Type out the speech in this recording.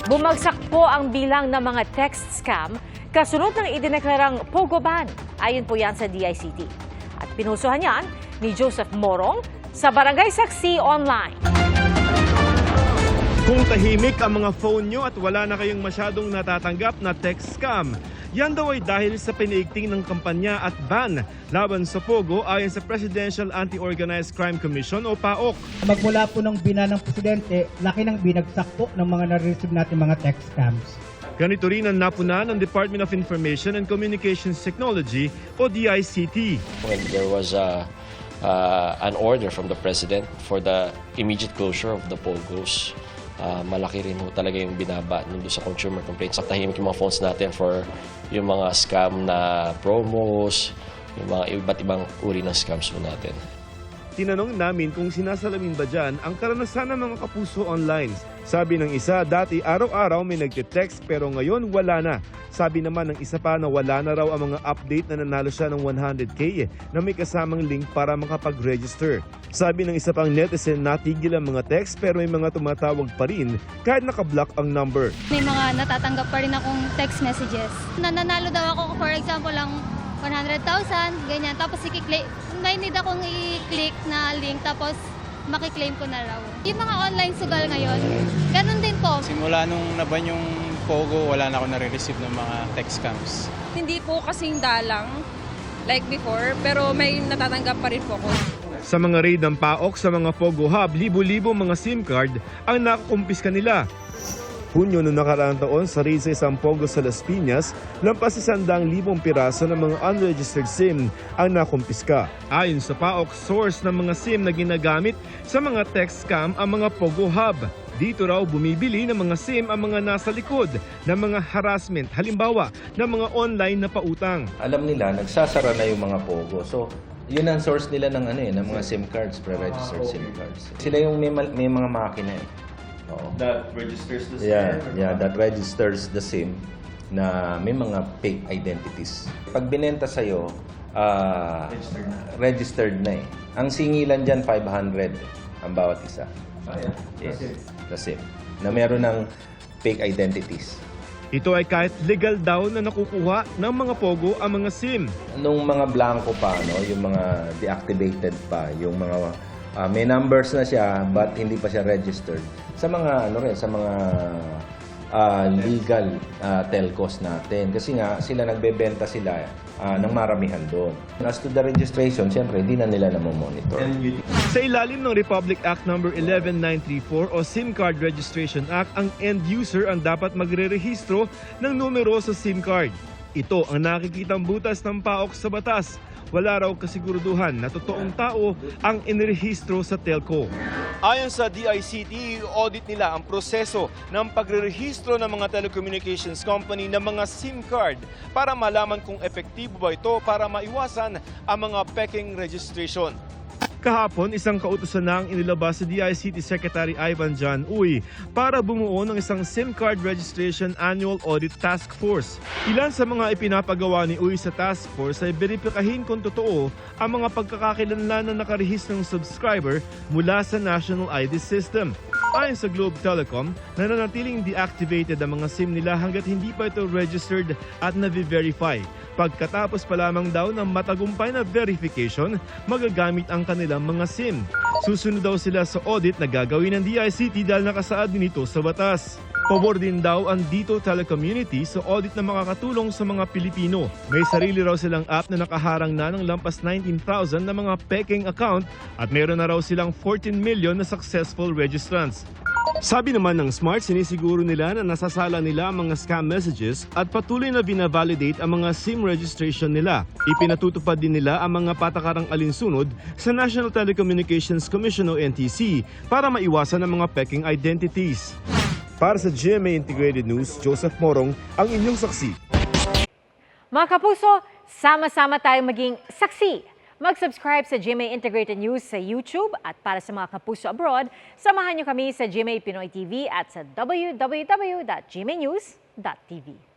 Bumagsak po ang bilang ng mga text scam kasunod ng idineklarang Pogo ban. Ayon po yan sa DICT. At pinusuhan yan ni Joseph Morong sa Barangay Saksi Online. Kung tahimik ang mga phone nyo at wala na kayong masyadong natatanggap na text scam, yan daw ay dahil sa piniigting ng kampanya at ban laban sa Pogo ayon sa Presidential Anti-Organized Crime Commission o PAOK. Magmula po ng bina ng Presidente, laki ng binagsak po ng mga nare-receive natin mga text scams. Ganito rin ang napuna ng Department of Information and Communications Technology o DICT. When there was an order from the President for the immediate closure of the POGOs, malaki rin talaga yung binaba doon sa consumer complaints. Tahimik yung mga phones natin for yung mga scam na promos, yung mga iba't ibang uri ng scams po natin. Tinanong namin kung sinasalamin ba dyan ang karanasan ng mga kapuso online. Sabi ng isa, dati araw-araw may nagte-text pero ngayon wala na. Sabi naman ng isa pa na wala na raw ang mga update na nanalo siya ng 100K na may kasamang link para makapag-register. Sabi ng isa pang netizen, natigil ang mga text pero may mga tumatawag pa rin kahit nakablock ang number. May mga natatanggap pa rin akong text messages. Nananalo daw ako, for example, lang 100,000, ganyan. Tapos may need akong i-click na link, tapos makiklaim ko na raw. Yung mga online sugal ngayon, ganun din po. Simula nung naban yung Pogo, wala na ako nare-receive ng mga text scams. Hindi po kasing dalang like before, pero may natatanggap pa rin po ako. Sa mga raid ng PAOK sa mga Pogo Hub, libo-libo mga SIM card ang nakakumpiska nila. Hunyo noong nakaraang taon sa raid sa isang Pogo sa Las Piñas, lampas 100,000 piraso ng mga unregistered SIM ang nakumpiska. Ayon sa PAOK, source ng mga SIM na ginagamit sa mga text scam ang mga Pogo Hub. Dito raw bumibili ng mga SIM ang mga nasa likod ng mga harassment, halimbawa ng mga online na pautang. Alam nila, nagsasara na yung mga Pogo. So, yun ang source nila ng ng mga SIM cards, pre-registered SIM cards. Sila yung may mga makina eh. Oo. That registers the SIM? Yeah, that registers the SIM na may mga fake identities. Pag binenta sa'yo, registered na eh. Ang singilan dyan, 500 ang bawat isa. Yes, the SIM. Na meron ng fake identities. Ito ay kahit legal daw na nakukuha ng mga Pogo ang mga SIM. Nung mga blanco pa, yung mga deactivated pa, yung mga may numbers na siya but hindi pa siya registered. Sa mga sa mga legal telcos natin kasi nga sila nagbebenta sila ng maramihan doon. As to the registration, siyempre hindi na nila monitor. Sa ilalim ng Republic Act No. 11934 o SIM Card Registration Act, ang end user ang dapat magre-rehistro ng numero sa SIM card. Ito ang nakikitang butas ng PAOK sa batas. Wala raw kasiguraduhan na totoong tao ang inirehistro sa telco. Ayon sa DICT, audit nila ang proseso ng pagre-rehistro ng mga telecommunications company ng mga SIM card para malaman kung epektibo ba ito para maiwasan ang mga peking registration. Kahapon, isang kautusan na ang inilabas sa DICT Secretary Ivan John Uy para bumuo ng isang SIM Card Registration Annual Audit Task Force. Ilan sa mga ipinapagawa ni Uy sa task force ay beripikahin kung totoo ang mga pagkakakilanlan na nakarehis ng subscriber mula sa National ID System. Ayon sa Globe Telecom, nananatiling deactivated ang mga SIM nila hanggat hindi pa ito registered at na-verify. Pagkatapos pa lamang daw ng matagumpay na verification, magagamit ang kanilang mga SIM. Susunod daw sila sa audit na gagawin ng DICT dahil nakasaad din ito sa batas. Pabor din daw ang Dito Telecommunity sa audit na makakatulong sa mga Pilipino. May sarili raw silang app na nakaharang na ng lampas 19,000 na mga peking account at meron na raw silang 14 million na successful registrants. Sabi naman ng Smart, sinisiguro nila na nasasala nila ang mga scam messages at patuloy na binavalidate ang mga SIM registration nila. Ipinatutupad din nila ang mga patakarang alinsunod sa National Telecommunications Commission o NTC para maiwasan ang mga peking identities. Para sa GMA Integrated News, Joseph Morong, ang inyong saksi. Mga kapuso, sama-sama tayong maging saksi. Mag-subscribe sa GMA Integrated News sa YouTube at para sa mga kapuso abroad, samahan niyo kami sa GMA Pinoy TV at sa www.gmanews.tv.